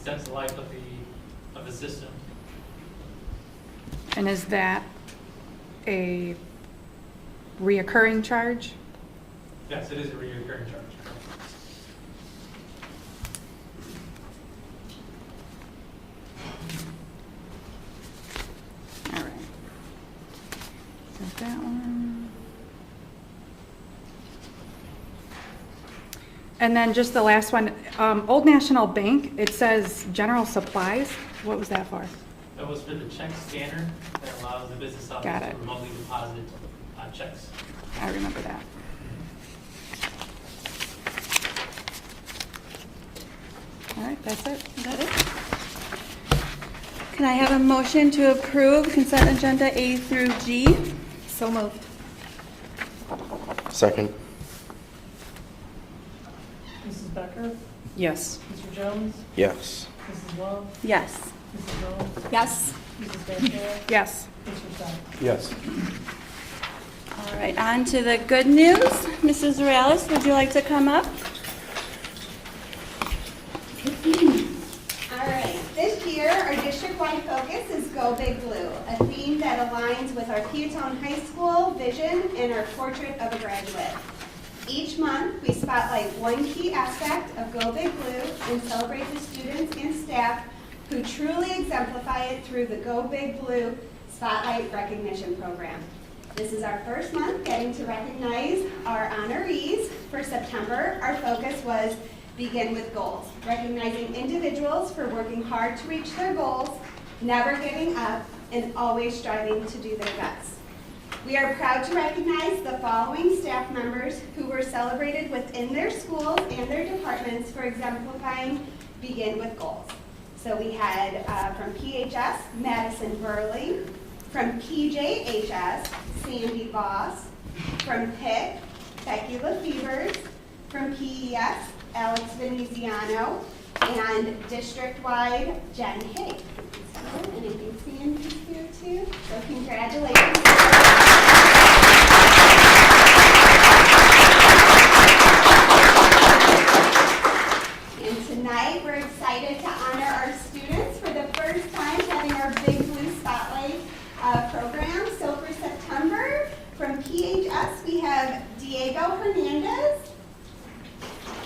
extends the life of the system. And is that a reoccurring charge? Yes, it is a recurring charge. All right. So that one. And then just the last one, Old National Bank, it says general supplies. What was that for? That was for the check scanner that allows the business Got office it. to remotely deposit checks. I remember that. All right, that's it. Is that it? Can I have a motion to approve consent agenda A through G? So moved. Second. Mrs. Becker? Yes. Mr. Jones? Yes. Mrs. Love? Yes. Mrs. Jones? Yes. Mrs. Vanchery? Yes. Mr. Song? Yes. All right, on to the good news. Mrs. Morales, would you like to come up? All right, this year our district-wide focus is Go Big Blue, a theme that aligns with our Peatone High School vision and our portrait of a graduate. Each month, we spotlight one key aspect of Go Big Blue and celebrate the students and staff who truly exemplify it through the Go Big Blue Spotlight Recognition Program. This is our first month getting to recognize our honorees. For September, our focus was Begin with Goals, recognizing individuals for working hard to reach their goals, never giving up, and always striving to do their best. We are proud to recognize the following staff members who were celebrated within their schools and their departments for exemplifying Begin with Goals. So we had from PHS, Madison Burley, from PJHS, Sandy Voss, from PIC, Becky LaFevers, from PES, Alex Veneziano, and district-wide, Jen Haig. So, and I think Sandy's here too, so congratulations. And tonight, we're excited to honor our students for the first time having our Big Blue Spotlight program. So for September, from PHS, we have Diego Hernandez.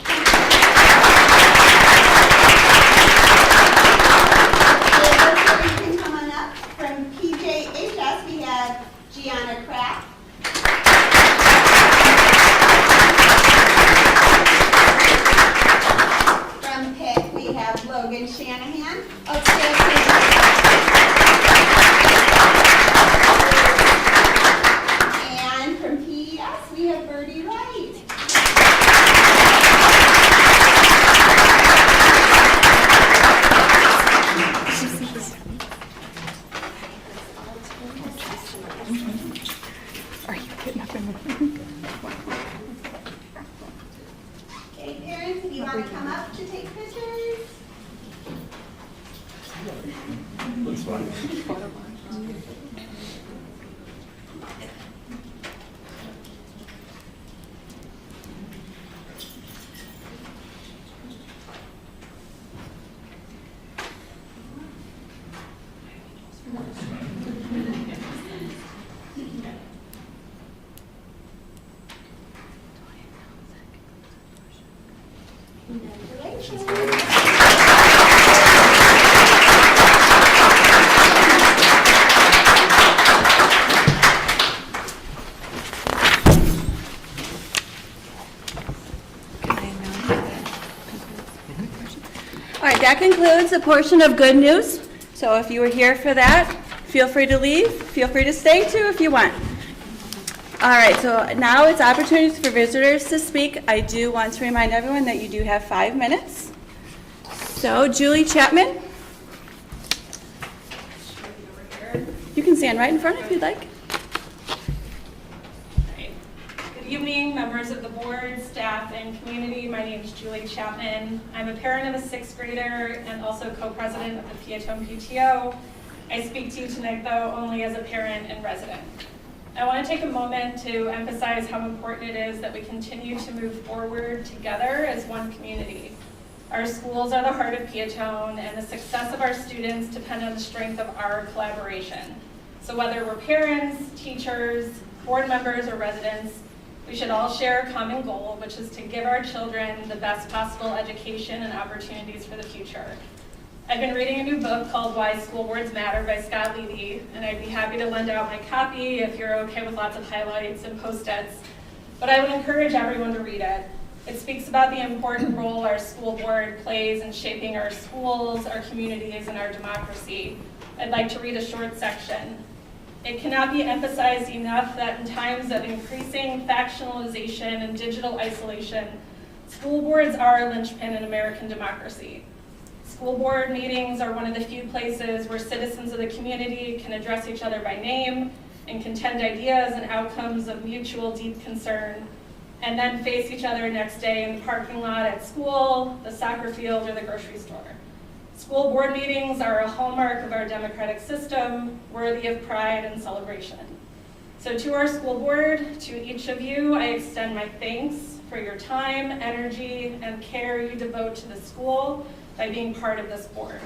Diego, you can come on up. From PJHS, we have Gianna Kraft. From PIC, we have Logan Shanahan. And from PES, we have Birdie Wright. Are you getting up in the... Okay, parents, if you want to come up to take pictures. Looks fine. Congratulations. All right, that concludes the portion of good news. So if you were here for that, feel free to leave. Feel free to stay too if you want. All right, so now it's opportunities for visitors to speak. I do want to remind everyone that you do have 5 minutes. So Julie Chapman. You can stand right in front if you'd like. Good evening, members of the board, staff, and community. My name is Julie Chapman. I'm a parent of a 6th grader and also co-president of the Peatone PTO. I speak to you tonight, though, only as a parent and resident. I want to take a moment to emphasize how important it is that we continue to move forward together as one community. Our schools are the heart of Peatone, and the success of our students depend on the strength of our collaboration. So whether we're parents, teachers, board members, or residents, we should all share a common goal, which is to give our children the best possible education and opportunities for the future. I've been reading a new book called Why School Boards Matter by Scott Levy, and I'd be happy to lend out my copy if you're okay with lots of highlights and post-its. But I would encourage everyone to read it. It speaks about the important role our school board plays in shaping our schools, our communities, and our democracy. I'd like to read a short section. It cannot be emphasized enough that in times of increasing factionalization and digital isolation, school boards are a linchpin in American democracy. School board meetings are one of the few places where citizens of the community can address each other by name and contend ideas and outcomes of mutual deep concern, and then face each other next day in the parking lot at school, the soccer field, or the grocery store. School board meetings are a hallmark of our democratic system, worthy of pride and celebration. So to our school board, to each of you, I extend my thanks for your time, energy, and care you devote to the school by being part of this board.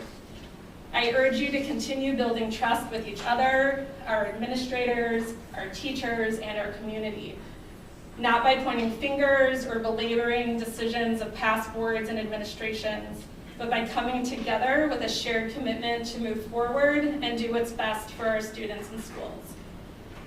I urge you to continue building trust with each other, our administrators, our teachers, and our community. Not by pointing fingers or belaboring decisions of past boards and administrations, but by coming together with a shared commitment to move forward and do what's best for our students and schools.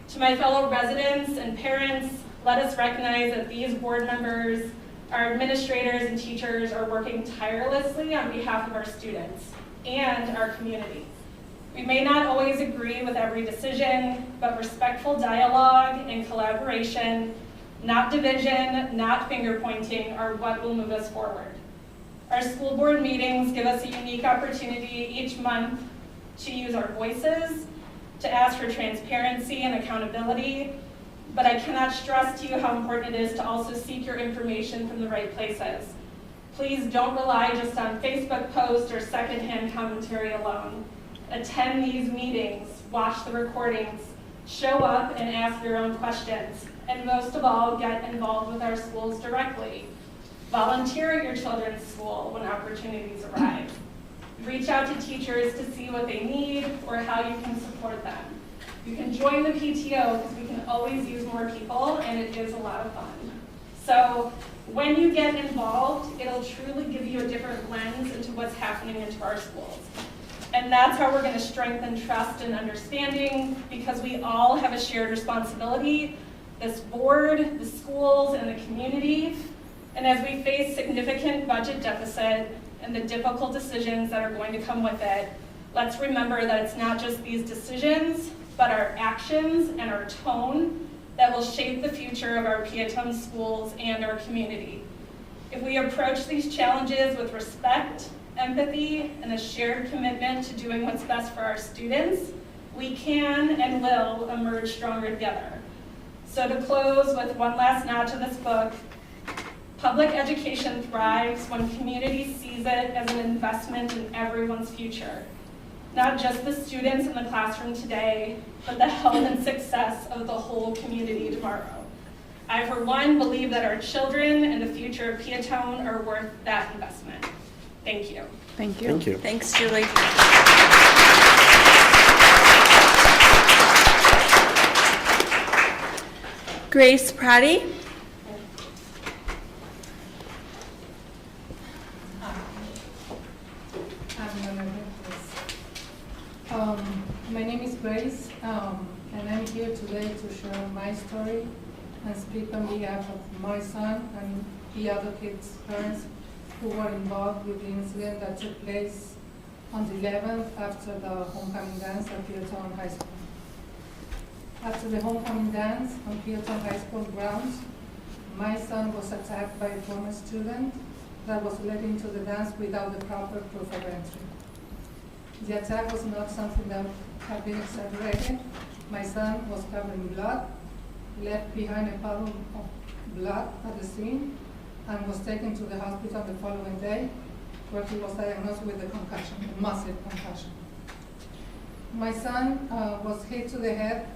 To my fellow residents and parents, let us recognize that these board members, our administrators and teachers are working tirelessly on behalf of our students and our community. We may not always agree with every decision, but respectful dialogue and collaboration, not division, not finger pointing, are what will move us forward. Our school board meetings give us a unique opportunity each month to use our voices, to ask for transparency and accountability, but I cannot stress to you how important it is to also seek your information from the right places. Please don't rely just on Facebook posts or secondhand commentary alone. Attend these meetings, watch the recordings, show up and ask your own questions, and most of all, get involved with our schools directly. Volunteer at your children's school when opportunities arise. Reach out to teachers to see what they need or how you can support them. You can join the PTO because we can always use more people, and it is a lot of fun. So when you get involved, it'll truly give you a different lens into what's happening into our schools. And that's how we're going to strengthen trust and understanding, because we all have a shared responsibility, this board, the schools, and the community. And as we face significant budget deficit and the difficult decisions that are going to come with it, let's remember that it's not just these decisions, but our actions and our tone that will shape the future of our Peatone schools and our community. If we approach these challenges with respect, empathy, and a shared commitment to doing what's best for our students, we can and will emerge stronger together. So to close with one last nod to this book, public education thrives when community sees it as an investment in everyone's future. Not just the students in the classroom today, but the health and success of the whole community tomorrow. I, for one, believe that our children and the future of Peatone are worth that investment. Thank you. Thank you. Thank you. Thanks, Julie. Grace Prati. My name is Grace, and I'm here today to share my story and speak on behalf of my son and the other kids' parents who were involved with the incident that took place on the 11th after the homecoming dance at Peatone High School. After the homecoming dance on Peatone High School grounds, my son was attacked by a former student that was led into the dance without the proper proof of entry. The attack was not something that had been exaggerated. My son was covered in blood, left behind a puddle of blood at the scene, and was taken to the hospital the following day, where he was diagnosed with a concussion, a massive concussion. My son was hit to the head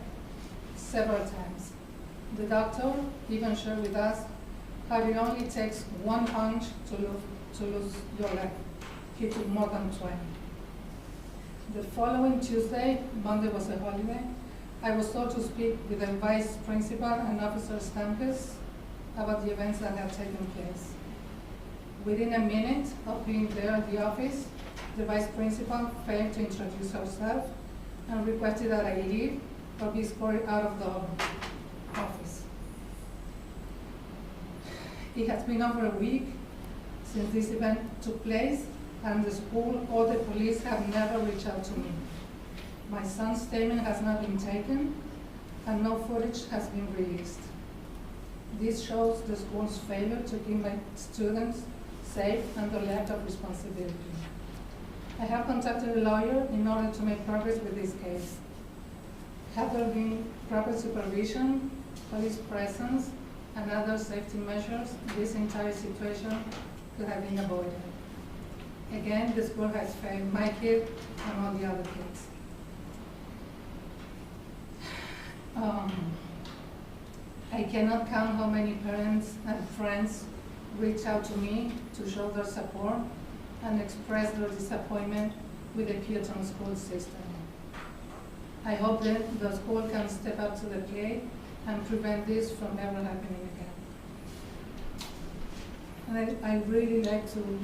several times. The doctor even shared with us how it only takes one punch to to lose your life. He took more than 20. The following Tuesday, Monday was a holiday, I was told to speak with the vice principal and Officer Stampis about the events that had taken place. Within a minute of being there at the office, the vice principal failed to introduce herself and requested that I leave or be escorted out of the office. It has been over a week since this event took place, and the school or the police have never reached out to me. My son's statement has not been taken, and no footage has been released. This shows the school's failure to keep my students safe and the lack of responsibility. I have contacted a lawyer in order to make progress with this case. Had there been proper supervision, police presence, and other safety measures, this entire situation could have been avoided. Again, the school has failed my kid and all the other kids. I cannot count how many parents and friends reach out to me to show their support and express their disappointment with the Peatone school system. I hope that the school can step up to the plate and prevent this from ever happening again. And I really like to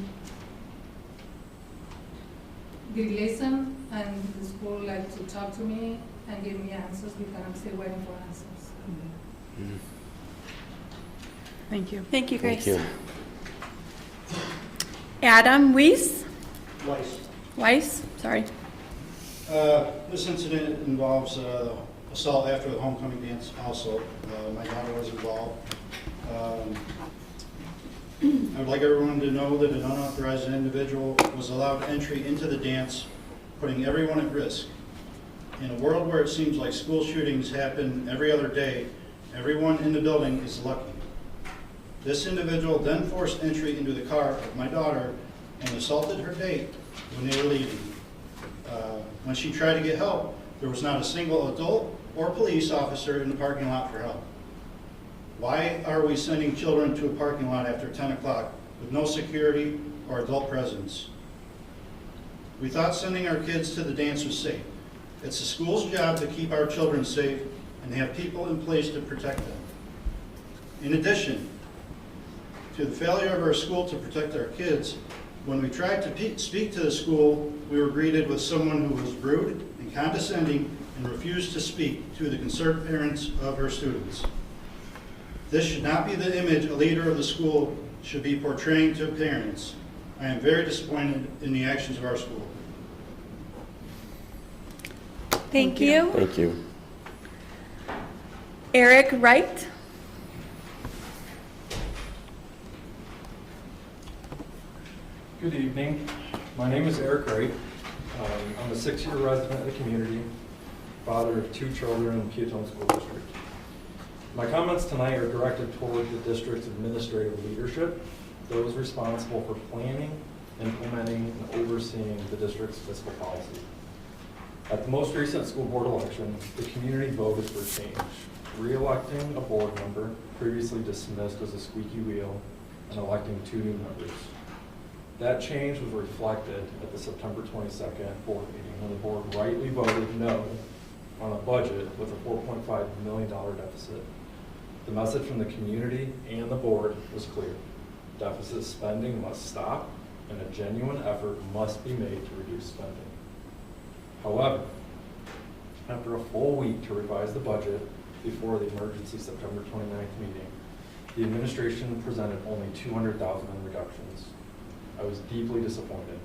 be listened, and the school like to talk to me and give me answers, because I'm still waiting for answers. Thank you. Thank you, Grace. Thank you. Adam Weiss? Weiss. Sorry. This incident involves assault after the homecoming dance also. My daughter was involved. I would like everyone to know that an unauthorized individual was allowed entry into the dance, putting everyone at risk. In a world where it seems like school shootings happen every other day, everyone in the building is lucky. This individual then forced entry into the car of my daughter and assaulted her date when they were leaving. When she tried to get help, there was not a single adult or police officer in the parking lot for help. Why are we sending children to a parking lot after 10 o'clock with no security or adult presence? We thought sending our kids to the dance was safe. It's the school's job to keep our children safe and have people in place to protect them. In addition to the failure of our school to protect our kids, when we tried to speak to the school, we were greeted with someone who was rude and condescending and refused to speak to the concerned parents of her students. This should not be the image a leader of the school should be portraying to parents. I am very disappointed in the actions of our school. Thank you. Thank you. Eric Wright? Good evening. My name is Eric Wright. I'm a 6-year resident of the community, father of 2 children in the Peatone School District. My comments tonight are directed toward the district's administrative leadership, those responsible for planning, implementing, and overseeing the district's fiscal policy. At the most recent school board election, the community voted for change, re-electing a board member previously dismissed as a squeaky wheel and electing 2 new members. That change was reflected at the September 22nd board meeting when the board rightly voted no on a budget with a $4.5 million deficit. The message from the community and the board was clear. Deficit spending must stop and a genuine effort must be made to reduce spending. However, after a full week to revise the budget before the emergency September 29th meeting, the administration presented only $200,000 in reductions. I was deeply disappointed,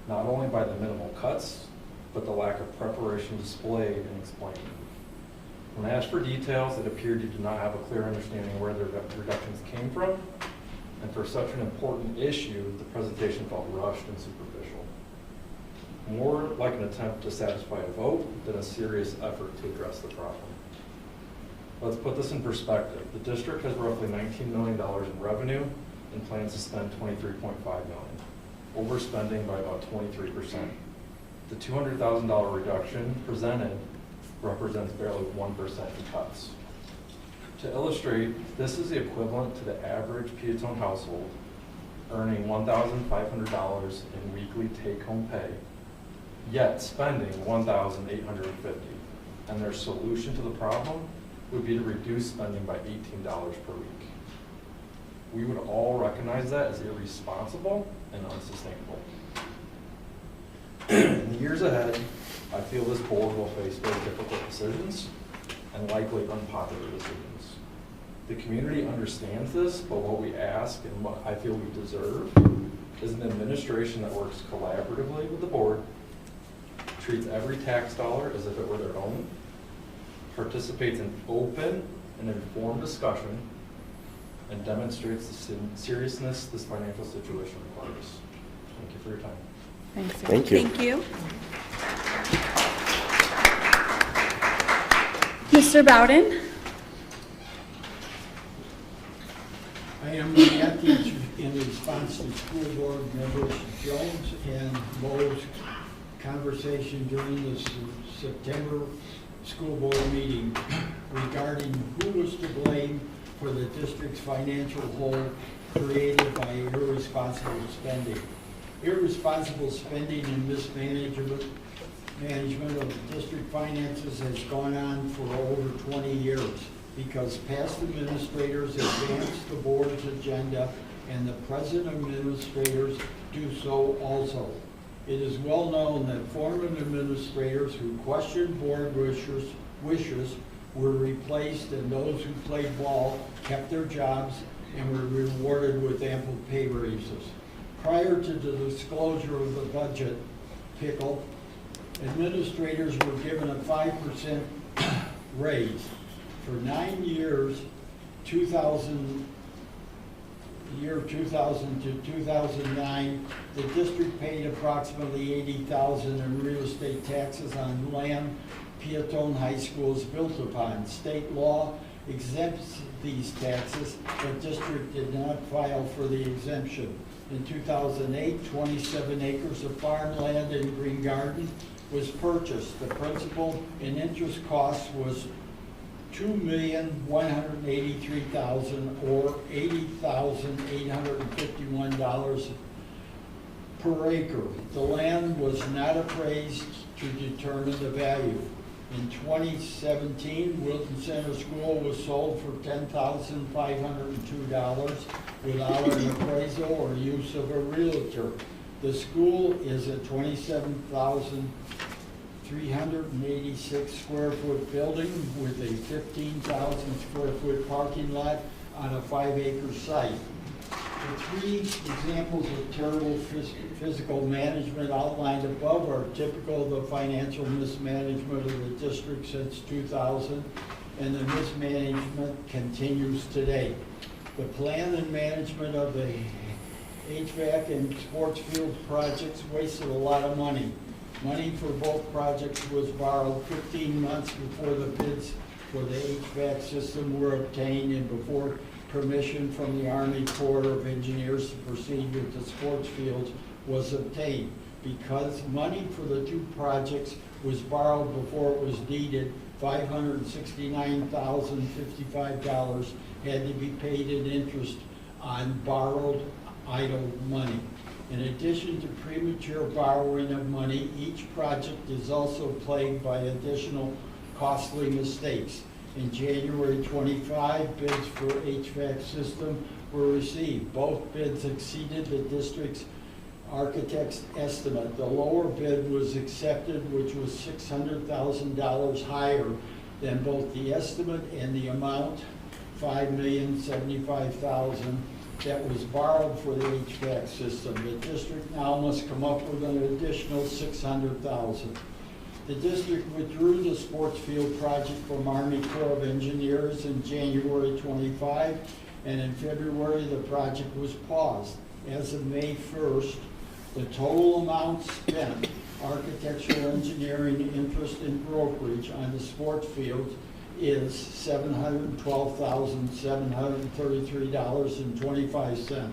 not only by the minimal cuts, but the lack of preparation displayed and explained. When I asked for details, it appeared you did not have a clear understanding where the reductions came from, and for such an important issue, the presentation felt rushed and superficial. More like an attempt to satisfy a vote than a serious effort to address the problem. Let's put this in perspective. The district has roughly $19 million in revenue and plans to spend $23.5 million, overspending by about 23%. The $200,000 reduction presented represents barely 1% in cuts. To illustrate, this is the equivalent to the average Peatone household earning $1,500 in weekly take-home pay, yet spending $1,850. And their solution to the problem would be to reduce spending by $18 per week. We would all recognize that as irresponsible and unsustainable. In the years ahead, I feel this board will face very difficult decisions and likely unpopular decisions. The community understands this, but what we ask and what I feel we deserve is an administration that works collaboratively with the board, treats every tax dollar as if it were their own, participates in open and informed discussion, and demonstrates the seriousness this financial situation requires. Thank you for your time. Thanks. Sarah. Thank you. Thank you. Mr. Bowden? I am reacting in response to school board members Jones and Lowe's conversation during the September school board meeting regarding who was to blame for the district's financial hole created by irresponsible spending. Irresponsible spending and mismanagement of the district finances has gone on for over 20 years because past administrators advance the board's agenda and the present administrators do so also. It is well known that former administrators who questioned board wishes were replaced and those who played ball kept their jobs and were rewarded with ample pay raises. Prior to the disclosure of the budget pickle, administrators were given a 5% raise. For 9 years, 2000 to 2009, the district paid approximately $80,000 in real estate taxes on land Peatone High School is built upon. State law exempts these taxes, but district did not file for the exemption. In 2008, 27 acres of farmland in Green Garden was purchased. The principal and interest cost was $2,183,000 or $80,851 per acre. The land was not appraised to determine the value. In 2017, Wilton Center School was sold for $10,502 without an appraisal or use of a realtor. The school is a 27,386 square foot building with a 15,000 square foot parking lot on a 5-acre site. The 3 examples of terrible physical management outlined above are typical of the financial mismanagement of the district since 2000, and the mismanagement continues today. The plan and management of the HVAC and sports field projects wasted a lot of money. Money for both projects was borrowed 15 months before the bids for the HVAC system were obtained and before permission from the Army Corps of Engineers to proceed with the sports fields was obtained. Because money for the 2 projects was borrowed before it was needed, $569,055 had to be paid in interest on borrowed idle money. In addition to premature borrowing of money, each project is also plagued by additional costly mistakes. In January 25, bids for HVAC system were received. Both bids exceeded the district's architect's estimate. The lower bid was accepted, which was $600,000 higher than both the estimate and the amount, $5,075,000, that was borrowed for the HVAC system. The district now must come up with an additional $600,000. The district withdrew the sports field project from Army Corps of Engineers in January 25, and in February the project was paused. As of May 1st, the total amount spent, architectural engineering, interest, and brokerage on the sports field is $712,733.25.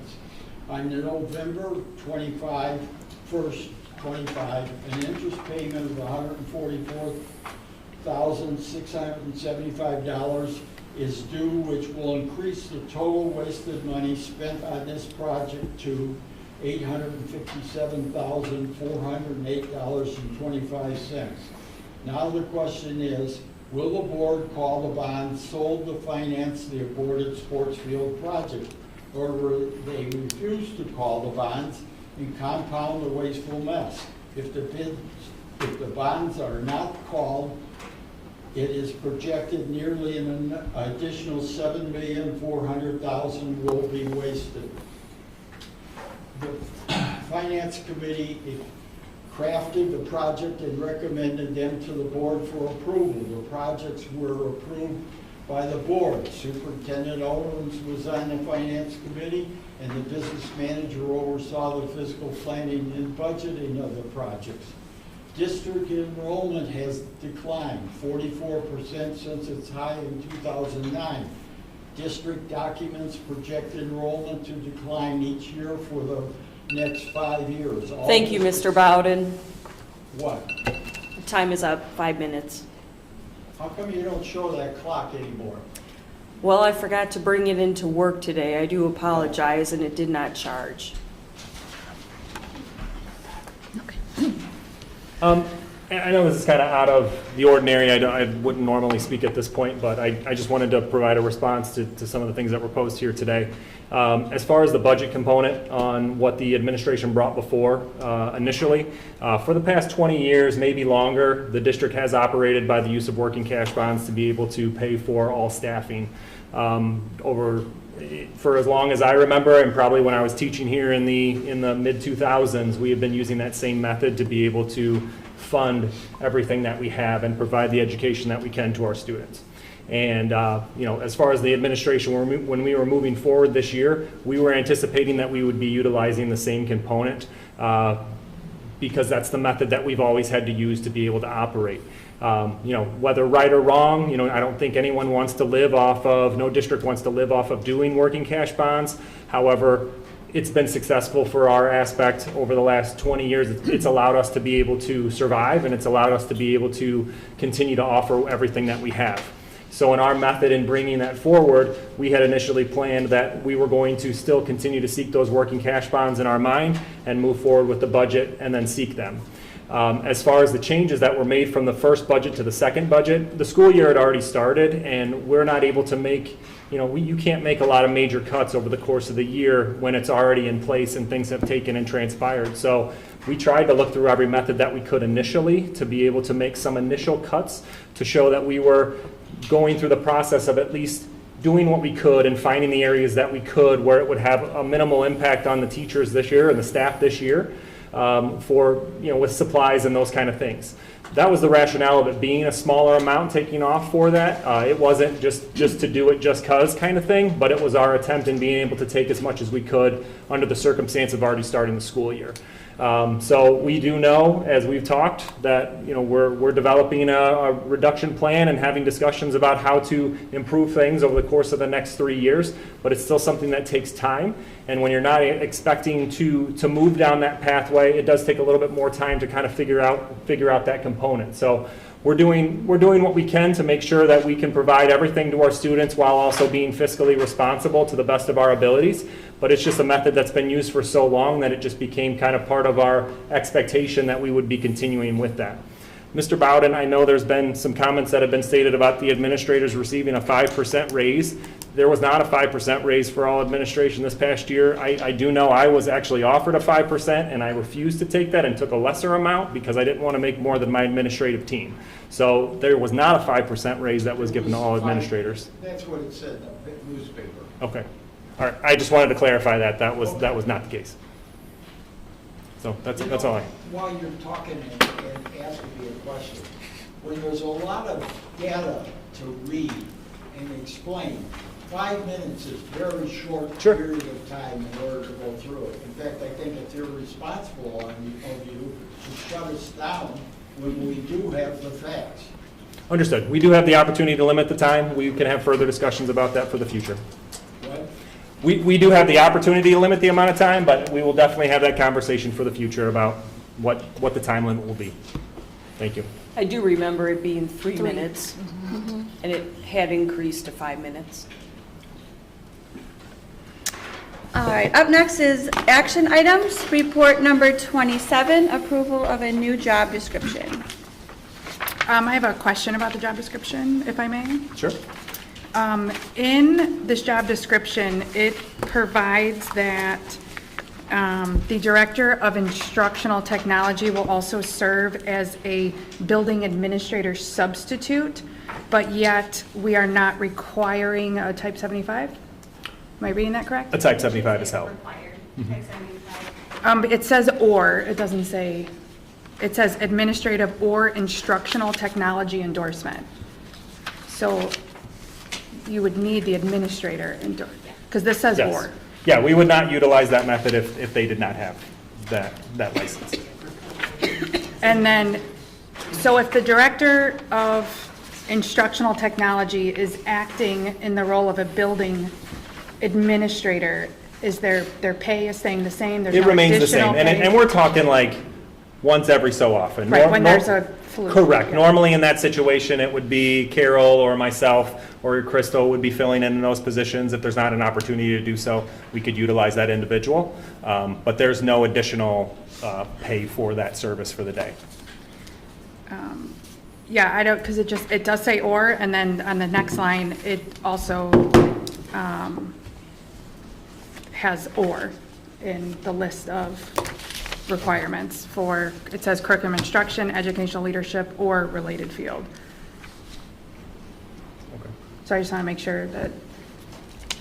On November 1st, 25, an interest payment of $144,675 is due, which will increase the total wasted money spent on this project to $857,408.25. Now the question is, will the board call the bonds sold to finance the aborted sports field project? Or will they refuse to call the bonds and compound the wasteful mess? If the bonds are not called, it is projected nearly an additional $7,400,000 will be wasted. The Finance Committee crafted the project and recommended them to the board for approval. The projects were approved by the board. Superintendent Owens was on the Finance Committee, and the business manager oversaw the fiscal planning and budgeting of the projects. District enrollment has declined 44% since its high in 2009. District documents project enrollment to decline each year for the next 5 years. Thank you, Mr. Bowden. What? Time is up, 5 minutes. How come you don't show that clock anymore? Well, I forgot to bring it into work today. I do apologize, and it did not charge. I know this is kind of out of the ordinary. I wouldn't normally speak at this point, but I just wanted to provide a response to some of the things that were posed here today. As far as the budget component on what the administration brought before initially, for the past 20 years, maybe longer, the district has operated by the use of working cash bonds to be able to pay for all staffing. For as long as I remember, and probably when I was teaching here in the mid-2000s, we have been using that same method to be able to fund everything that we have and provide the education that we can to our students. And as far as the administration, when we were moving forward this year, we were anticipating that we would be utilizing the same component because that's the method that we've always had to use to be able to operate. Whether right or wrong, I don't think anyone wants to live off of, no district wants to live off of doing working cash bonds. However, it's been successful for our aspect over the last 20 years. It's allowed us to be able to survive, and it's allowed us to be able to continue to offer everything that we have. So in our method in bringing that forward, we had initially planned that we were going to still continue to seek those working cash bonds in our mind and move forward with the budget and then seek them. As far as the changes that were made from the first budget to the second budget, the school year had already started, and we're not able to make, you can't make a lot of major cuts over the course of the year when it's already in place and things have taken and transpired. So we tried to look through every method that we could initially to be able to make some initial cuts to show that we were going through the process of at least doing what we could and finding the areas that we could where it would have a minimal impact on the teachers this year and the staff this year. With supplies and those kind of things. That was the rationale of it being a smaller amount taking off for that. It wasn't just to do it just cause kind of thing, but it was our attempt in being able to take as much as we could under the circumstance of already starting the school year. So we do know, as we've talked, that we're developing a reduction plan and having discussions about how to improve things over the course of the next 3 years, but it's still something that takes time. And when you're not expecting to move down that pathway, it does take a little bit more time to kind of figure out that component. So we're doing what we can to make sure that we can provide everything to our students while also being fiscally responsible to the best of our abilities. But it's just a method that's been used for so long that it just became kind of part of our expectation that we would be continuing with that. Mr. Bowden, I know there's been some comments that have been stated about the administrators receiving a 5% raise. There was not a 5% raise for all administration this past year. I do know I was actually offered a 5%, and I refused to take that and took a lesser amount because I didn't want to make more than my administrative team. So there was not a 5% raise that was given to all administrators. That's what it said in the newspaper. Okay. All right. I just wanted to clarify that. That was not the case. So that's all I. While you're talking and asking me a question, when there's a lot of data to read and explain, 5 minutes is very short period of time in order to go through it. In fact, I think it's irresponsible of you to shut us down when we do have the facts. Understood. We do have the opportunity to limit the time. We can have further discussions about that for the future. What? We do have the opportunity to limit the amount of time, but we will definitely have that conversation for the future about what the time limit will be. Thank you. I do remember it being 3 minutes, and it had increased to 5 minutes. All right, up next is action items. Report number 27, approval of a new job description. I have a question about the job description, if I may. Sure. In this job description, it provides that the Director of Instructional Technology will also serve as a building administrator substitute, but yet we are not requiring a type 75? Am I reading that correct? A type 75 is held. Required, type 75. It says or, it doesn't say, it says administrative or instructional technology endorsement. So you would need the administrator, because this says Yes. or. Yeah, we would not utilize that method if they did not have that license. And then, so if the Director of Instructional Technology is acting in the role of a building administrator, is their pay is staying the same? There's It no remains the additional same, pay? and we're talking like once every so often. Right, when there's a flu. Correct. Yeah. Normally in that situation, it would be Carol or myself or Crystal would be filling in those positions. If there's not an opportunity to do so, we could utilize that individual. But there's no additional pay for that service for the day. Yeah, I don't, because it does say or, and then on the next line, it also has or in the list of requirements for, it says curriculum instruction, educational leadership, or related field. Okay. So I just want to make sure that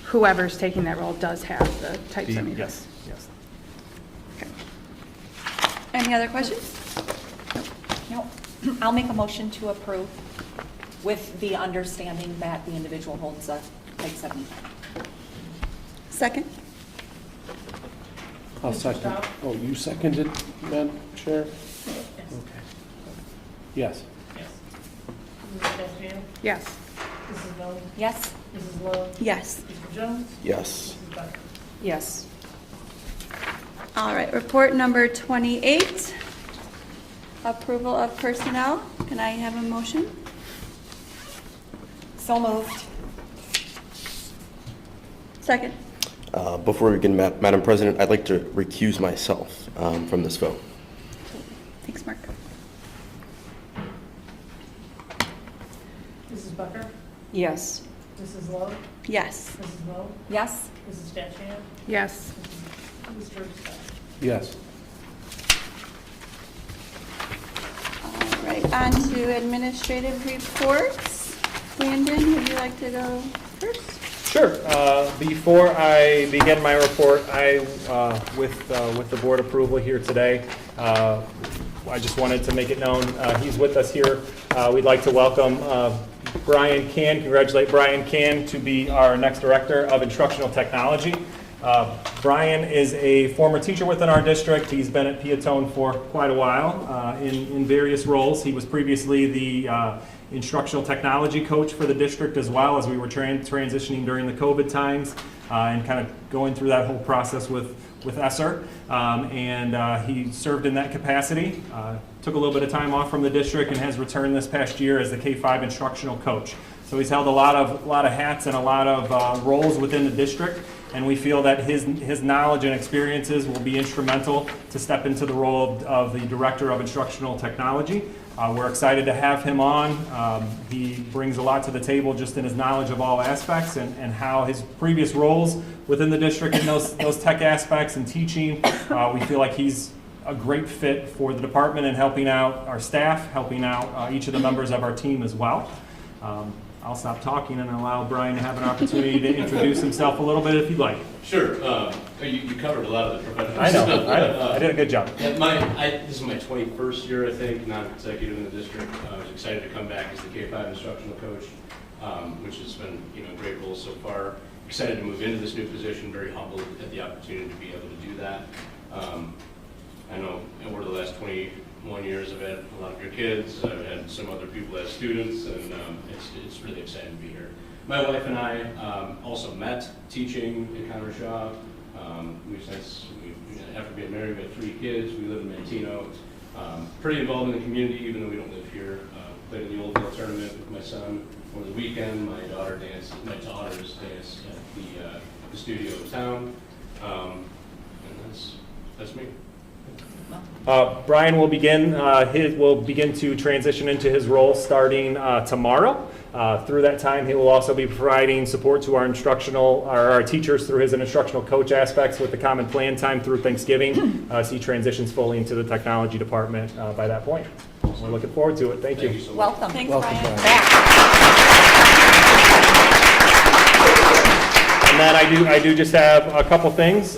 whoever's taking that role does have the type 75. Yes, yes. Okay. Any other questions? No, I'll make a motion to approve with the understanding that the individual holds a type 75. Second? I'll second. Oh, you seconded, Madam Chair? Okay. Yes. Mrs. Castriana? Yes. Mrs. Bowles? Yes? Mrs. Lowe? Yes. Mr. Jones? Yes. Mrs. Becker? Yes. All right, report number 28, approval of personnel. Can I have a motion? So moved. Second? Before we begin, Madam President, I'd like to recuse myself from this vote. Thanks, Mark. Mrs. Becker? Yes. Mrs. Lowe? Yes. Mrs. Lowe? Yes? Mrs. Castriana? Yes. Mr. Scott? Yes. All right, on to administrative reports. Brandon, would you like to go first? Sure. Before I begin my report, with the board approval here today, I just wanted to make it known, he's with us here. We'd like to welcome Brian Can, congratulate Brian Can to be our next Director of Instructional Technology. Brian is a former teacher within our district. He's been at Piatone for quite a while in various roles. He was previously the instructional technology coach for the district, as well as we were transitioning during the COVID times and kind of going through that whole process with ESSER. He served in that capacity, took a little bit of time off from the district, and has returned this past year as the K-5 instructional coach. So he's held a lot of hats and a lot of roles within the district, and we feel that his knowledge and experiences will be instrumental to step into the role of the Director of Instructional Technology. We're excited to have him on. He brings a lot to the table just in his knowledge of all aspects and how his previous roles within the district in those tech aspects and teaching. We feel like he's a great fit for the department and helping out our staff, helping out each of the members of our team as well. I'll stop talking and allow Brian to have an opportunity to introduce himself a little bit if you'd like. Sure. You covered a lot of the professional I know. stuff. I did a good job. Yeah, this is my 21st year, I think, non-executive in the district. I was excited to come back as the K-5 instructional coach, which has been a great role so far. Excited to move into this new position, very humbled at the opportunity to be able to do that. I know over the last 21 years I've had a lot of your kids, I've had some other people as students, and it's really exciting to be here. My wife and I also met teaching at Conner Shaw. After being married, we had 3 kids. We live in Mantino. Pretty involved in the community, even though we don't live here. Played in the Old Mill tournament with my son over the weekend. My daughters danced at the studio in town. And that's me. Brian will begin to transition into his role starting tomorrow. Through that time, he will also be providing support to our teachers through his instructional coach aspects with the common plan time through Thanksgiving, as he transitions fully into the technology department by that point. We're looking forward to it. Thank you. So Welcome. Thanks, Welcome, Brian. And then I do just have a couple things.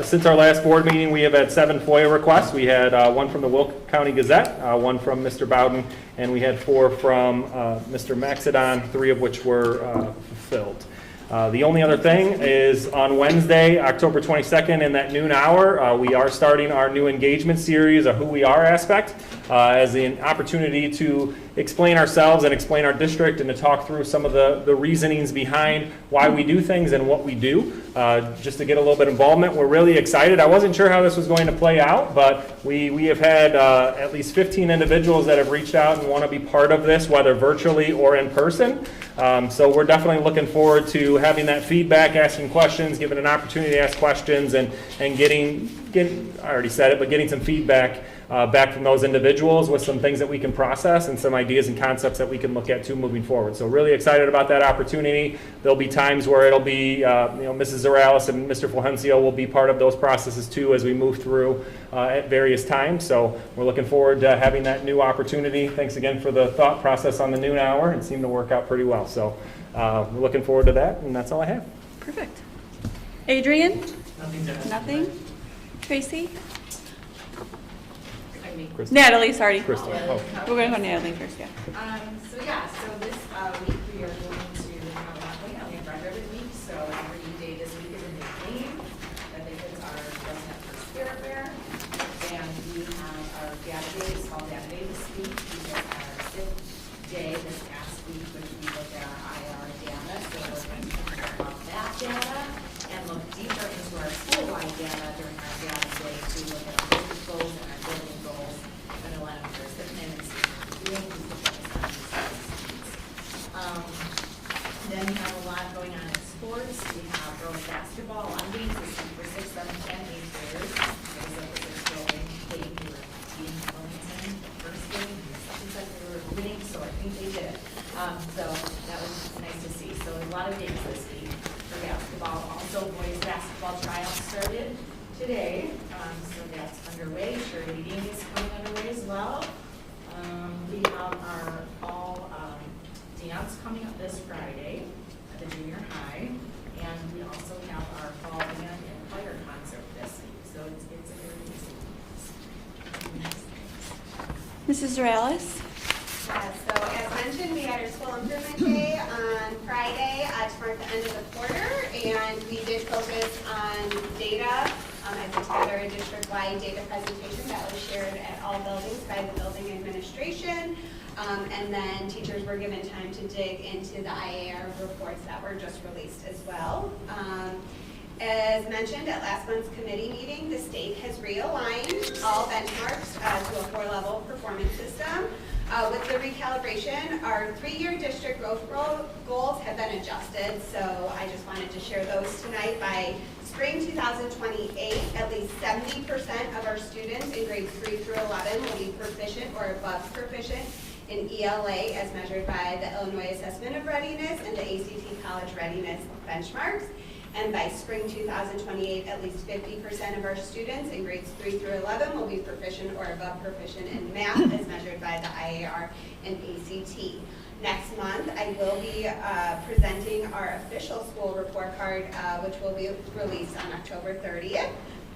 Since our last board meeting, we have had 7 FOIA requests. We had one from the Will County Gazette, one from Mr. Bowden, and we had 4 from Mr. Maxidon, 3 of which were fulfilled. The only other thing is on Wednesday, October 22nd, in that noon hour, we are starting our new engagement series, a Who We Are aspect, as an opportunity to explain ourselves and explain our district and to talk through some of the reasonings behind why we do things and what we do, just to get a little bit of involvement. We're really excited. I wasn't sure how this was going to play out, but we have had at least 15 individuals that have reached out and want to be part of this, whether virtually or in person. So we're definitely looking forward to having that feedback, asking questions, giving an opportunity to ask questions, and getting, I already said it, but getting some feedback back from those individuals with some things that we can process and some ideas and concepts that we can look at too moving forward. So really excited about that opportunity. There'll be times where it'll be, Mrs. Zorales and Mr. Fulgencio will be part of those processes too as we move through at various times. So we're looking forward to having that new opportunity. Thanks again for the thought process on the noon hour. It seemed to work out pretty well. So we're looking forward to that, and that's all I have. Perfect. Adrian? Nothing to add. Nothing? Tracy? Kristen. Natalie, sorry. Kristen. Oh. We're going to go Natalie first, yeah. So this week we are going to have a family graduate week. So every day this week is a new theme. I think it's our resident for Spirit Fair. And we have our data day, it's called Data Day this week. We just had our 6th day this past week, which we looked at our IR data. So we're going to talk about that data and look deeper into our school-wide data during our data day to look at our business goals and our building goals. And a lot of our sitting in and seeing what we're doing. Then we have a lot going on in sports. We have girls basketball on weeks this week for 6th, 7th, and 8th graders. There's a physics building game. We were being Wilmington the first game. It said they were winning, so I think they did. So that was nice to see. So a lot of games this week for basketball. Also, boys basketball tryouts started today. So that's underway. Shirley Dean is coming underway as well. We have our fall dance coming up this Friday at the junior high, and we also have our fall band and choir concert this week. So it's a very busy week. Mrs. Zorales? So as mentioned, we had our school improvement day on Friday to mark the end of the quarter, and we did focus on data. I put together a district-wide data presentation that was shared at all buildings by the building administration. And then teachers were given time to dig into the IAR reports that were just released as well. As mentioned at last month's committee meeting, the state has realigned all benchmarks to a 4-level performance system. With the recalibration, our 3-year district growth goals have been adjusted, so I just wanted to share those tonight. By spring 2028, at least 70% of our students in grades 3 through 11 will be proficient or above proficient in ELA as measured by the Illinois Assessment of Readiness and the ACT College Readiness benchmarks. And by spring 2028, at least 50% of our students in grades 3 through 11 will be proficient or above proficient in math as measured by the IAR and ACT. Next month, I will be presenting our official school report card, which will be released on October 30th,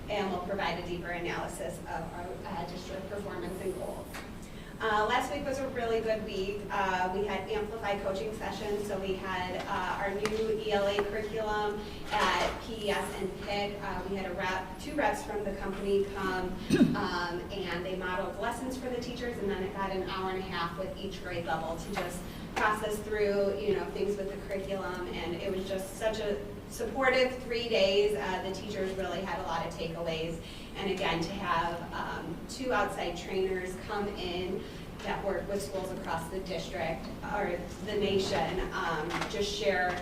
and will provide a deeper analysis of our district performance and goals. Last week was a really good week. We had amplified coaching sessions, so we had our new ELA curriculum at PES and PIC. We had 2 reps from the company come, and they modeled lessons for the teachers, and then it got an hour and a half with each grade level to just process through, things with the curriculum, and it was just such a supportive 3 days. The teachers really had a lot of takeaways. And again, to have 2 outside trainers come in that work with schools across the district or the nation, just share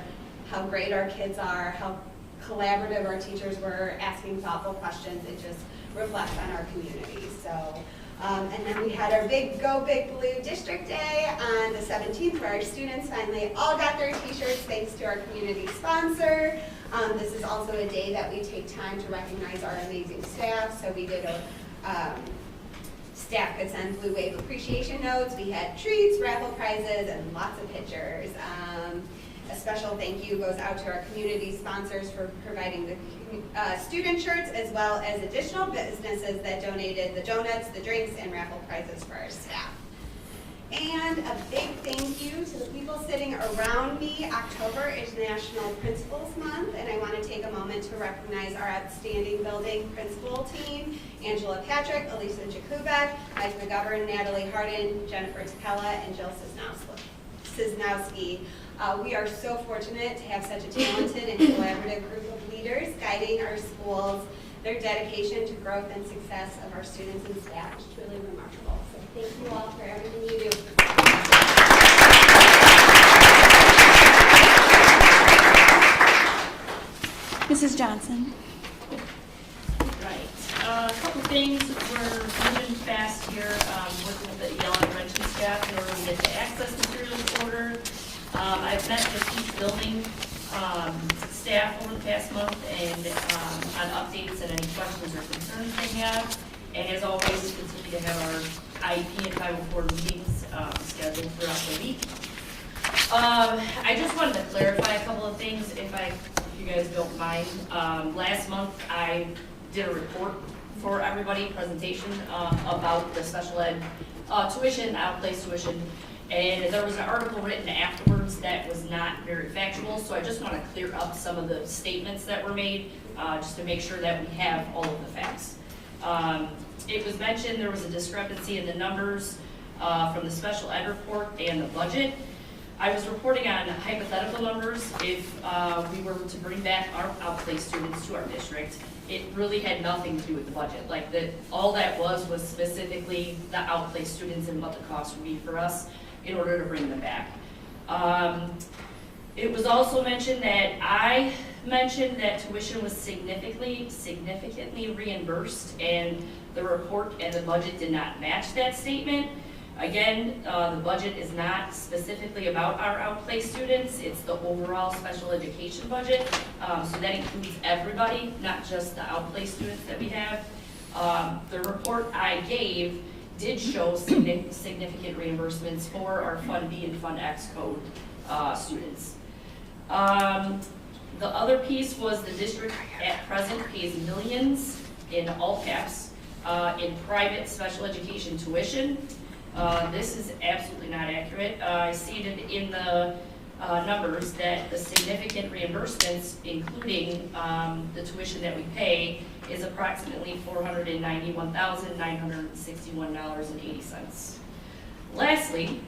how great our kids are, how collaborative our teachers were, asking thoughtful questions. It just reflects on our community. So, and then we had our big Go Big Blue District Day on the 17th, where our students finally all got their t-shirts thanks to our community sponsor. This is also a day that we take time to recognize our amazing staff. So we did a staff could send Blue Wave appreciation notes. We had treats, raffle prizes, and lots of pictures. A special thank you goes out to our community sponsors for providing the student shirts, as well as additional businesses that donated the donuts, the drinks, and raffle prizes for our staff. And a big thank you to the people sitting around me. October is National Principals Month, and I want to take a moment to recognize our outstanding building principal team: Angela Patrick, Elisa Jakubek, Mike McGovern, Natalie Harden, Jennifer Tapella, and Jill Cisnowski. We are so fortunate to have such a talented and collaborative group of leaders guiding our schools. Their dedication to growth and success of our students and staff is truly remarkable. So thank you all for everything you do. Mrs. Johnson. Right. A couple things. We're moving fast here, working with the EL intervention staff in order to get the access materials ordered. I've met with each building staff over the past month and on updates and any questions or concerns they have. And as always, we continue to have our IEP and 504 meetings scheduled throughout the week. I just wanted to clarify a couple of things, if you guys don't mind. Last month, I did a report for everybody, presentation about the special ed tuition, outplaced tuition. And there was an article written afterwards that was not very factual, so I just want to clear up some of the statements that were made, just to make sure that we have all of the facts. It was mentioned there was a discrepancy in the numbers from the special ed report and the budget. I was reporting on hypothetical numbers. If we were to bring back our outplaced students to our district, it really had nothing to do with the budget. Like all that was specifically the outplaced students and what the cost would be for us in order to bring them back. It was also mentioned that I mentioned that tuition was significantly reimbursed, and the report and the budget did not match that statement. Again, the budget is not specifically about our outplaced students. It's the overall special education budget. So that includes everybody, not just the outplaced students that we have. The report I gave did show significant reimbursements for our Fund B and Fund X code students. The other piece was the district at present pays millions, in all caps, in private special education tuition. This is absolutely not accurate. I stated in the numbers that the significant reimbursements, including the tuition that we pay, is approximately $491,961.80. Lastly,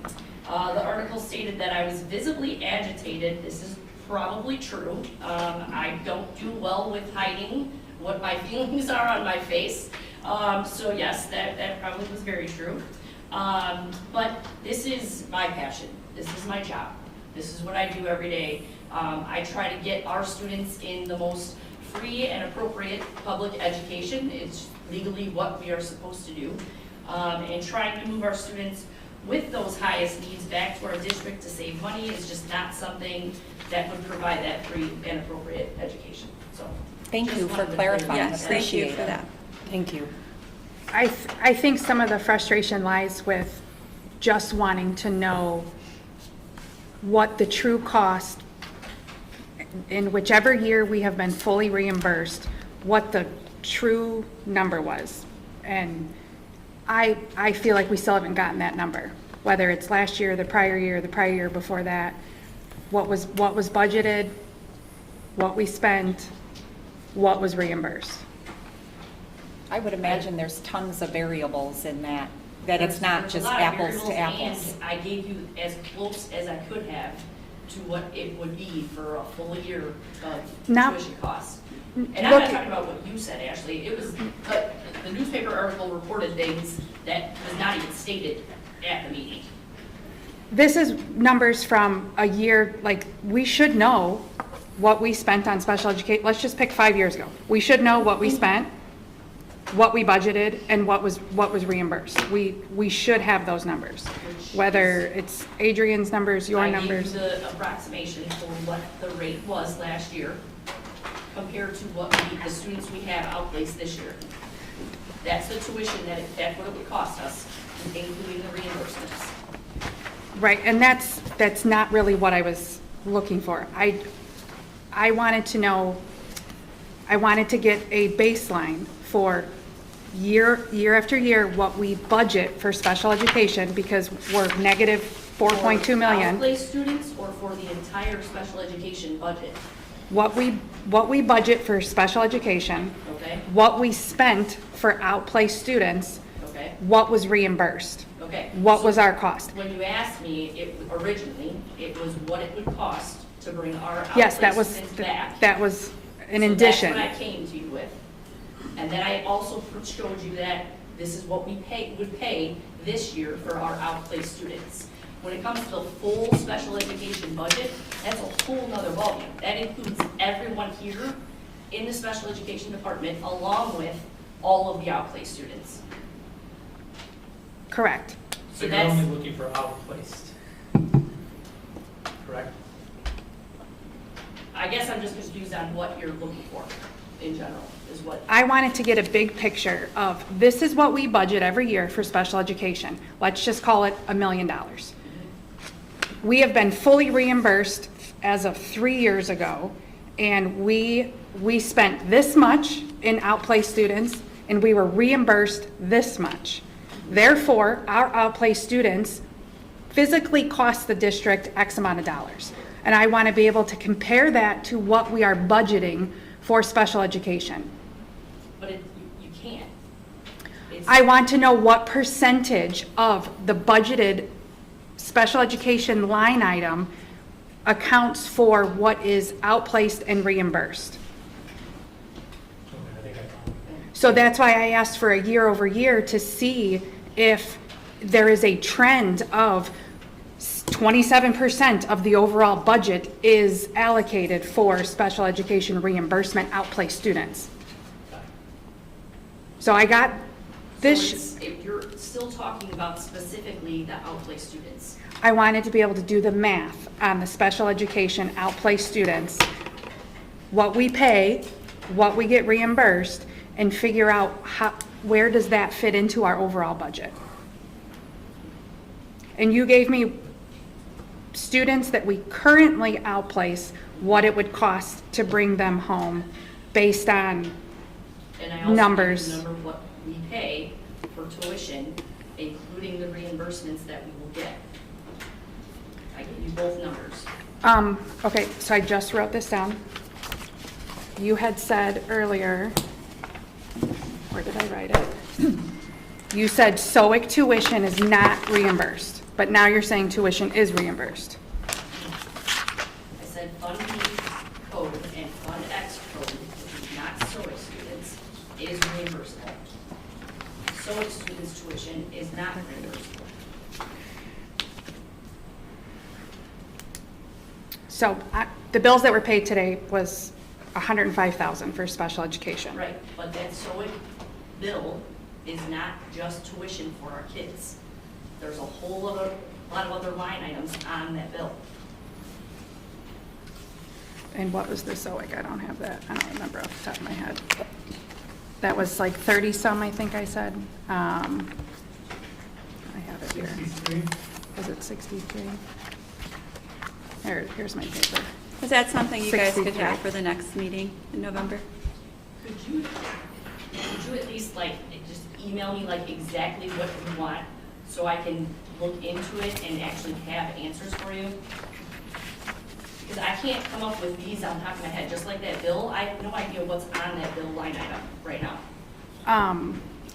the article stated that I was visibly agitated. This is probably true. I don't do well with hiding what my feelings are on my face. So yes, that probably was very true. But this is my passion. This is my job. This is what I do every day. I try to get our students in the most free and appropriate public education. It's legally what we are supposed to do. And trying to move our students with those highest needs back to our district to save money is just not something that would provide that free and appropriate education. So thank you for clarifying. Yes, thank you for that. Thank you. I think some of the frustration lies with just wanting to know what the true cost, in whichever year we have been fully reimbursed, what the true number was. And I feel like we still haven't gotten that number, whether it's last year, the prior year before that, what was budgeted, what we spent, what was reimbursed. I would imagine there's tons of variables in that it's not just apples to apples. And I gave you as close as I could have to what it would be for a full year of Now- tuition costs. And I'm Look- not talking about what you said, Ashley. It was, but the newspaper article reported things that was not even stated at the meeting. This is numbers from a year, like, we should know what we spent on special education. Let's just pick 5 years ago. We should know what we spent, what we budgeted, and what was reimbursed. We should have those numbers, whether it's Adrian's numbers, your numbers. I gave you the approximation for what the rate was last year compared to what the students we have outplaced this year. That's the tuition that's what it would cost us, including the reimbursements. Right, and that's not really what I was looking for. I wanted to know, I wanted to get a baseline for year after year, what we budget for special education, because we're negative 4.2 million. For outplaced students or for the entire special education budget, What we budget for special education, okay? what we spent for outplaced students, Okay? what was reimbursed, Okay. what So was our cost. When you asked me, originally, it was what it would cost to bring our Yes, that outplaced was, students back. that was an So addition. that's what I came to you with. And then I also showed you that this is what we would pay this year for our outplaced students. When it comes to the full special education budget, that's a whole nother ballgame. That includes everyone here in the special education department, along with all of the outplaced students. Correct. So So you're that's, only looking for outplaced, correct? I guess I'm just confused on what you're looking for in general, is what. I wanted to get a big picture of, this is what we budget every year for special education. Let's just call it $1 million. We have been fully reimbursed as of 3 years ago, and we spent this much in outplaced students, and we were reimbursed this much. Therefore, our outplaced students physically cost the district X amount of dollars. And I want to be able to compare that to what we are budgeting for special education. But you can't. It's- I want to know what percentage of the budgeted special education line item accounts for what is outplaced and reimbursed. Okay, I think I found it. So that's why I asked for a year over year to see if there is a trend of 27% of the overall budget is allocated for special education reimbursement outplaced students. So I got this. So you're still talking about specifically the outplaced students. I wanted to be able to do the math on the special education outplaced students, what we pay, what we get reimbursed, and figure out where does that fit into our overall budget. And you gave me students that we currently outplace, what it would cost to bring them home based on And I also numbers. gave you the number what we pay for tuition, including the reimbursements that we will get. I gave you both numbers. Okay, so I just wrote this down. You had said earlier, where did I write it? You said SOIC tuition is not reimbursed, but now you're saying tuition is reimbursed. I said Fund B code and Fund X code, which is not SOIC students, is reimbursable. SOIC students' tuition is not reimbursable. So the bills that were paid today was $105,000 for special education. Right, but that SOIC bill is not just tuition for our kids. There's a lot of other line items on that bill. And what was the SOIC? I don't have that. I don't remember off the top of my head. That was like 30 some, I think I said. I have it here. 63? Was it 63? Here's my paper. Is that something you guys could 63. have for the next meeting in November? Could you at least just email me exactly what you want so I can look into it and actually have answers for you? Because I can't come up with these on top of my head, just like that bill. I have no idea what's on that bill line item right now.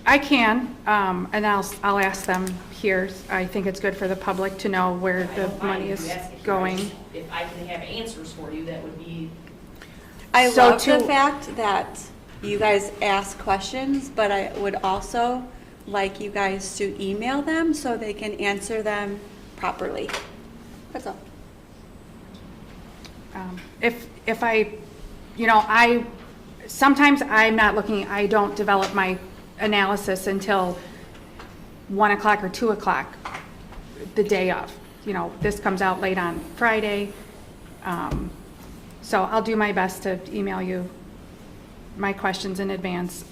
I can, and I'll ask them here. I think it's good for the public to know where I the don't mind money if is you ask if you're going. ready. If I can have answers for you, that would be, I So love the to- fact that you guys ask questions, but I would also like you guys to email them so they can answer them properly. That's all. If I, sometimes I'm not looking, I don't develop my analysis until 1 o'clock or 2 o'clock the day of. This comes out late on Friday. So I'll do my best to email you my questions in advance.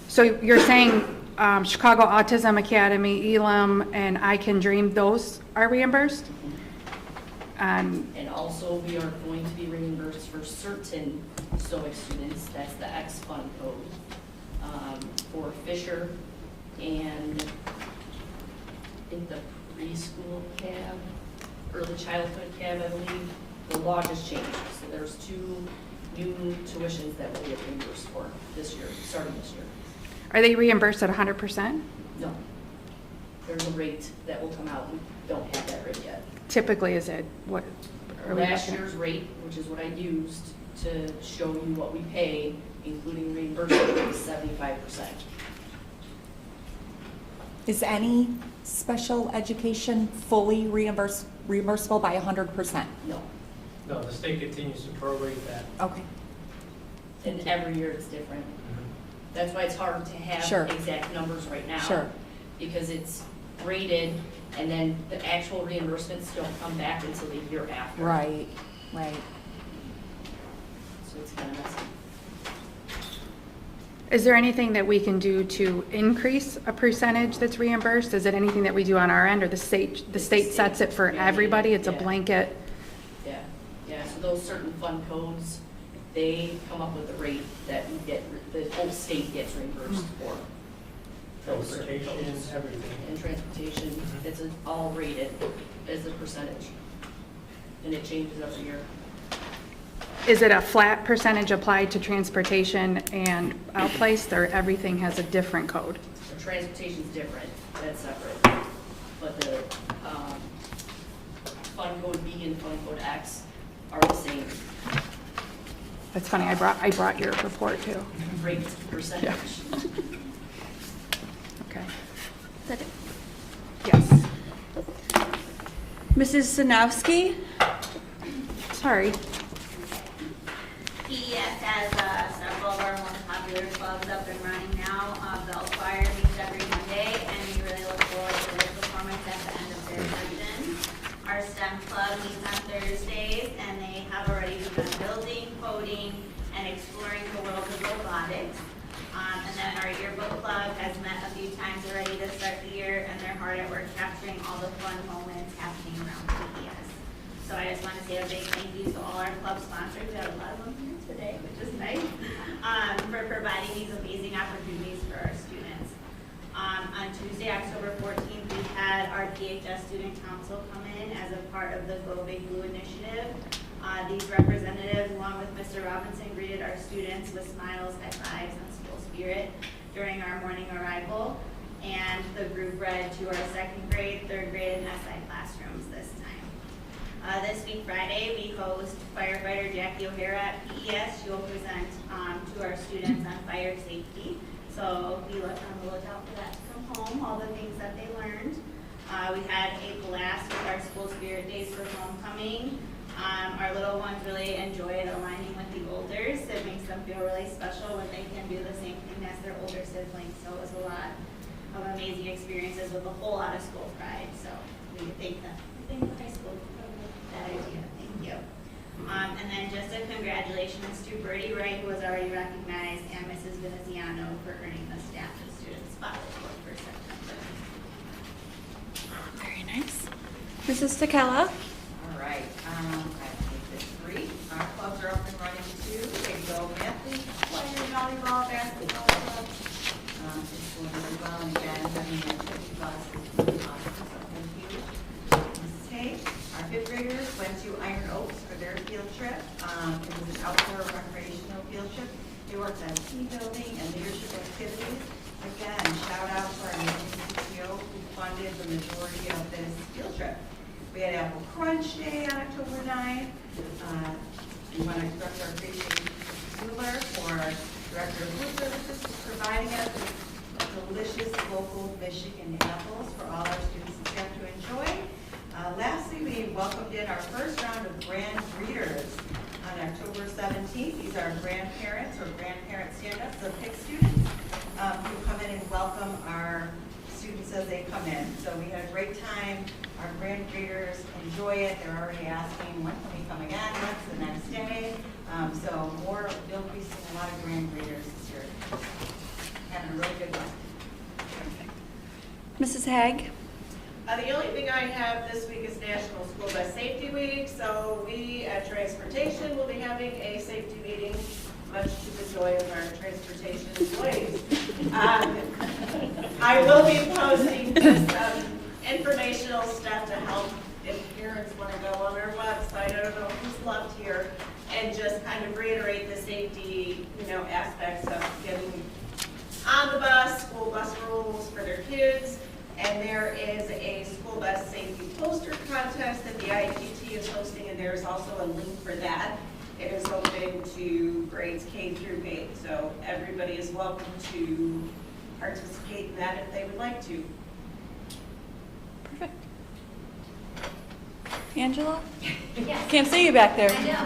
So you're saying Chicago Autism Academy, Elam, and I Can Dream, those are reimbursed? and also we are going to be reimbursed for certain STOIC students, that's the X Fund code, for Fisher and in the preschool cab, early childhood cab, I believe, the law just changed. So there's 2 new tuitions that we'll get reimbursed for this year, starting this year. Are they reimbursed at 100%? No. There's a rate that will come out. We don't have that rate yet. Typically, is it, what? are we Last looking at? year's rate, which is what I used to show you what we pay, including reimbursement, is 75%. Is any special education fully reimbursable by 100%? No. No, the state continues to prorate that. Okay. And every year it's different. That's why it's hard to have Sure. exact numbers right now. Sure. Because it's rated, and then the actual reimbursements don't come back until the year after. Right. So it's kind of messy. Is there anything that we can do to increase a percentage that's reimbursed? Is it anything that we do on our end, or the state sets it for everybody? It's a blanket? Yeah, so those certain fund codes, they come up with a rate that we get, the whole state gets reimbursed for. Those certain Transportation, codes. everything. And transportation, it's all rated as a percentage. And it changes every year. Is it a flat percentage applied to transportation and outplaced, or everything has a different code? The transportation's different, that's separate. But the fund code B and fund code X are the same That's funny, I brought your report too. rate percentage. Okay. Is that it? Yes. Mrs. Sinowski? Sorry. PES has several of our most popular clubs up and running now. Bell Choir meets every Monday, and we really look forward to their performance at the end of their season. Our STEM club meets on Thursdays, and they have already begun building, coding, and exploring the world of robotics. And then our yearbook club has met a few times already to start the year, and they're hard at work capturing all the fun moments happening around PES. So I just want to say a big thank you to all our club sponsors. We have a lot of them here today, which is nice, for providing these amazing opportunities for our students. On Tuesday, October 14th, we had our DHS Student Council come in as a part of the Go Big Blue initiative. These representatives, along with Mr. Robinson, greeted our students with smiles, high fives, and school spirit during our morning arrival. And the group read to our 2nd grade, 3rd grade, and SI classrooms this time. This week, Friday, we host firefighter Jackie O'Hara at PES. She will present to our students on fire safety. So we look on the lookout for that from home, all the things that they learned. We had a blast with our school spirit days for homecoming. Our little ones really enjoyed aligning with the olders. It makes them feel really special when they can do the same thing as their older siblings. So it was a lot of amazing experiences with a whole lot of school pride. So we thank them. We thank the high school for that idea. Thank you. And then just a congratulations to Birdie Wright, who was already recognized, and Mrs. Veneziano for earning the Staff and Student Spotlight Award for September. Very nice. Mrs. Stakella? All right, I think this 3. Our clubs are up and running too. They go athlete, player, volleyball, basketball club. It's going really well, and again, having that 50 classes is really awesome, so thank you. Mrs. Hay, our 5th graders went to Iron Oaks for their field trip. It was an outdoor recreational field trip. They worked on team building and leadership activities. Again, shout out to our amazing PTO who funded the majority of this field trip. We had Apple Crunch Day on October 9th. We want to express our appreciation to Mueller for Director of Food Services for providing us with delicious local Michigan apples for all our students and staff to enjoy. Lastly, we welcomed in our first round of grand greeters on October 17th. These are grandparents or grandparent stand-ups of PIC students who come in and welcome our students as they come in. So we had a great time. Our grand greeters enjoy it. They're already asking, when can we come again? What's the next day? So you'll be seeing a lot of grand greeters this year. Having a really good one. Mrs. Haig? The only thing I have this week is National School Bus Safety Week, so we at Transportation will be having a safety meeting, much to the joy of our transportation employees. I will be posting just informational stuff to help if parents want to go on our website. I don't know who's left here, and just kind of reiterate the safety, aspects of getting on the bus, school bus rules for their kids. And there is a school bus safety poster contest that the IGT is hosting, and there's also a link for that. It is open to grades K through 8, so everybody is welcome to participate in that if they would like to. Perfect. Angela? Yes. Can't see you back there. I know.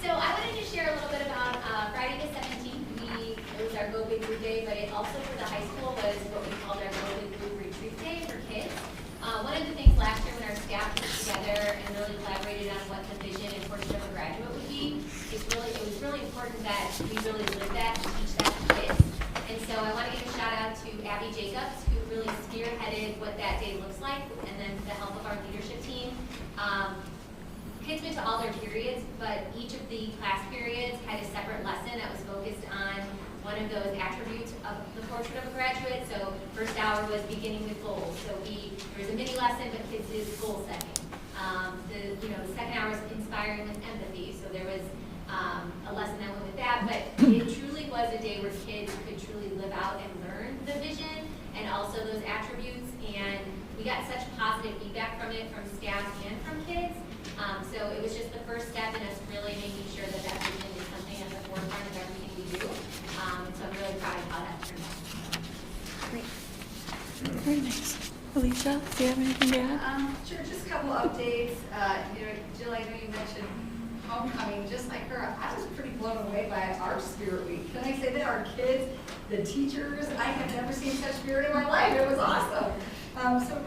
So I wanted to share a little bit about Friday the 17th. It was our Go Big Blue Day, but it also for the high school was what we called our Go Big Blue Retreat Day for kids. One of the things last year when our staff put together and really collaborated on what the vision and portrait of a graduate would be, it was really important that we really live that and teach that to kids. And so I want to give a shout out to Abby Jacobs, who really spearheaded what that day looks like, and then the help of our leadership team. Kids went to all their periods, but each of the class periods had a separate lesson that was focused on one of those attributes of the portrait of a graduate. So first hour was beginning with goals. So there was a mini lesson, but kids did goal setting. The second hour was inspiring with empathy. So there was a lesson that went with that. But it truly was a day where kids could truly live out and learn the vision and also those attributes. And we got such positive feedback from it, from staff and from kids. So it was just the first step in us really making sure that that vision is something at the forefront of everything we do. So I'm really proud of how that turned out. Great. Very nice. Alicia, do you have anything to add? Sure, just a couple updates. Jill, I know you mentioned homecoming. Just like her, I was pretty blown away by our Spirit Week. Can I say that our kids, the teachers, I have never seen such spirit in my life. It was awesome. So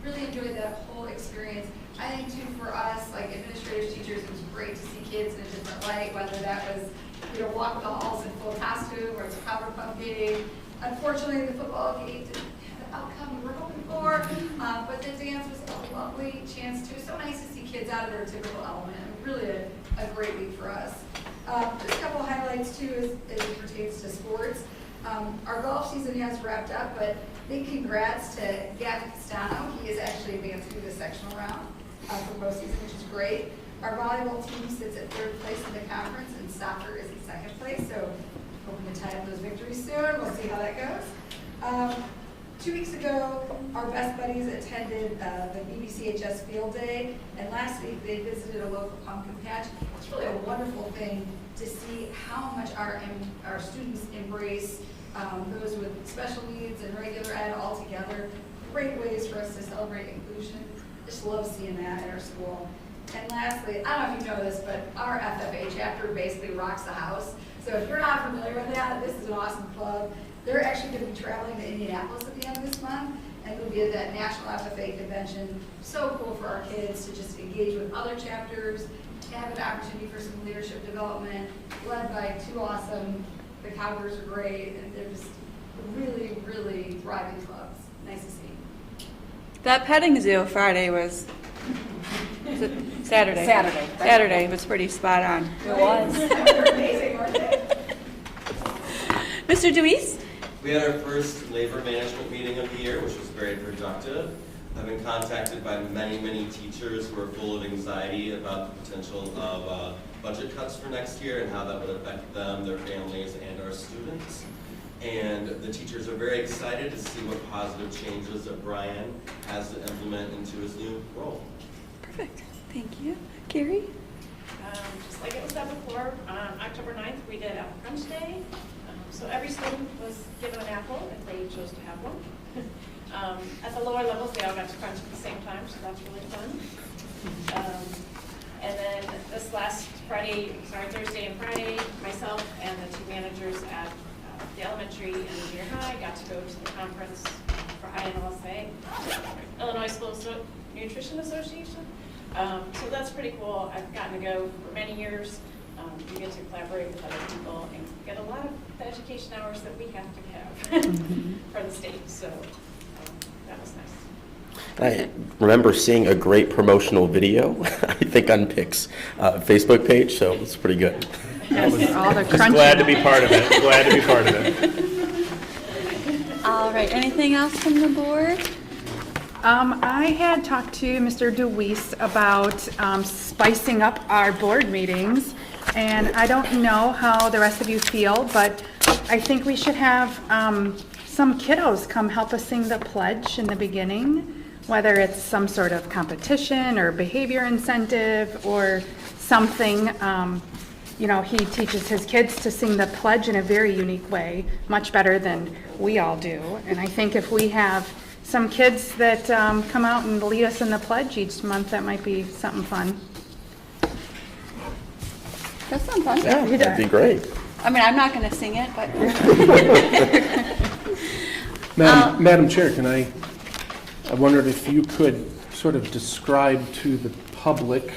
really enjoyed that whole experience. I think too for us, like administrators, teachers, it was great to see kids in a different light, whether that was walk the halls in full costume or it's a Powerpuff game. Unfortunately, the football game didn't have the outcome we were hoping for, but the dance was a lovely chance too. So nice to see kids out of their typical element. Really a great week for us. Just a couple of highlights too as it pertains to sports. Our golf season has wrapped up, but big congrats to Gavin Castano. He is actually advanced through the sectional round for postseason, which is great. Our volleyball team sits at 3rd place in the conference, and soccer is in 2nd place. So hoping to tie up those victories soon. We'll see how that goes. 2 weeks ago, our best buddies attended the BBCHS Field Day, and last week they visited a local pumpkin patch. It's really a wonderful thing to see how much our students embrace those with special needs and regular ed all together. Great ways for us to celebrate inclusion. Just love seeing that in our school. And lastly, I don't know if you know this, but our FFA chapter basically rocks the house. So if you're not familiar with that, this is an awesome club. They're actually going to be traveling to Indianapolis at the end of this month, and we'll be at that National FFA convention. So cool for our kids to just engage with other chapters, to have an opportunity for some leadership development, led by 2 awesome, the Cowboys are great, and they're just really, really thriving clubs. Nice to see. That petting zoo Friday was Saturday. Saturday was pretty spot on. It was. They're amazing, aren't they? Mr. Deweese? We had our first labor management meeting of the year, which was very productive. I've been contacted by many, many teachers who are full of anxiety about the potential of budget cuts for next year and how that would affect them, their families, and our students. And the teachers are very excited to see what positive changes that Brian has to implement into his new role. Perfect. Thank you. Carrie? Just like it was done before, on October 9th, we did Apple Crunch Day. So every student was given an apple if they chose to have one. At the lower levels, they all got to crunch at the same time, so that's really fun. And then this last Thursday and Friday, myself and the two managers at the elementary and the junior high got to go to the conference for INLSA, Illinois School Nutrition Association. So that's pretty cool. I've gotten to go for many years. You get to collaborate with other people and get a lot of the education hours that we have to have for the state. So that was nice. I remember seeing a great promotional video, I think on Pick's Facebook page, so it's pretty good. Yes, all the Just crunching. glad to be part of it. Glad to be part of it. All right, anything else from the board? I had talked to Mr. DeWeese about spicing up our board meetings, and I don't know how the rest of you feel, but I think we should have some kiddos come help us sing the pledge in the beginning, whether it's some sort of competition or behavior incentive or something. You know, he teaches his kids to sing the pledge in a very unique way, much better than we all do. And I think if we have some kids that come out and lead us in the pledge each month, that might be something fun. That sounds fun. Yeah, that'd be great. I mean, I'm not going to sing it, but. Madam Chair, I wondered if you could sort of describe to the public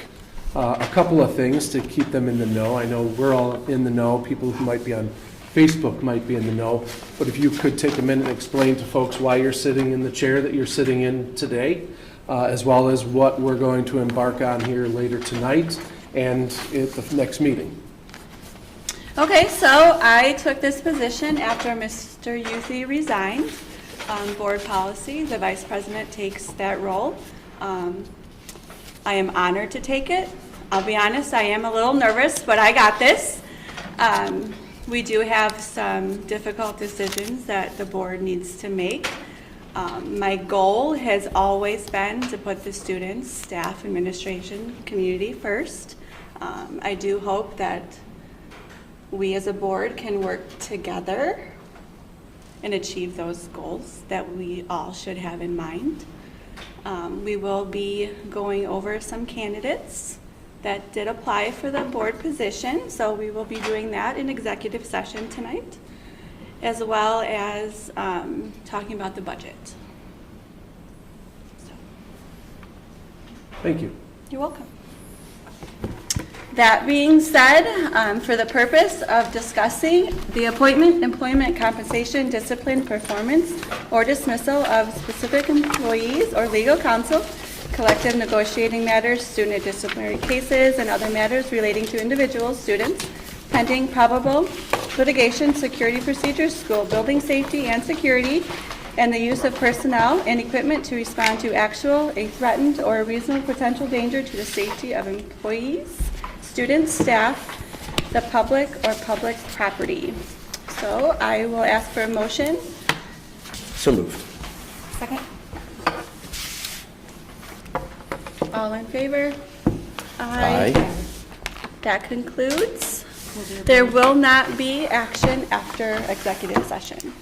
a couple of things to keep them in the know. I know we're all in the know. People who might be on Facebook might be in the know. But if you could take a minute and explain to folks why you're sitting in the chair that you're sitting in today, as well as what we're going to embark on here later tonight and at the next meeting. Okay, so I took this position after Mr. Youthy resigned. Board policy, the vice president takes that role. I am honored to take it. I'll be honest, I am a little nervous, but I got this. We do have some difficult decisions that the board needs to make. My goal has always been to put the students, staff, administration, community first. I do hope that we as a board can work together and achieve those goals that we all should have in mind. We will be going over some candidates that did apply for the board position, so we will be doing that in executive session tonight, as well as talking about the budget. So. Thank you. You're welcome. That being said, for the purpose of discussing the appointment, employment, compensation, discipline, performance, or dismissal of specific employees or legal counsel, collective negotiating matters, student disciplinary cases, and other matters relating to individuals, students, pending probable litigation, security procedures, school building safety and security, and the use of personnel and equipment to respond to actual, a threatened, or a reasonable potential danger to the safety of employees, students, staff, the public, or public property. So I will ask for a motion. So moved. Second. All in favor? Aye. That concludes. There will not be action after executive session.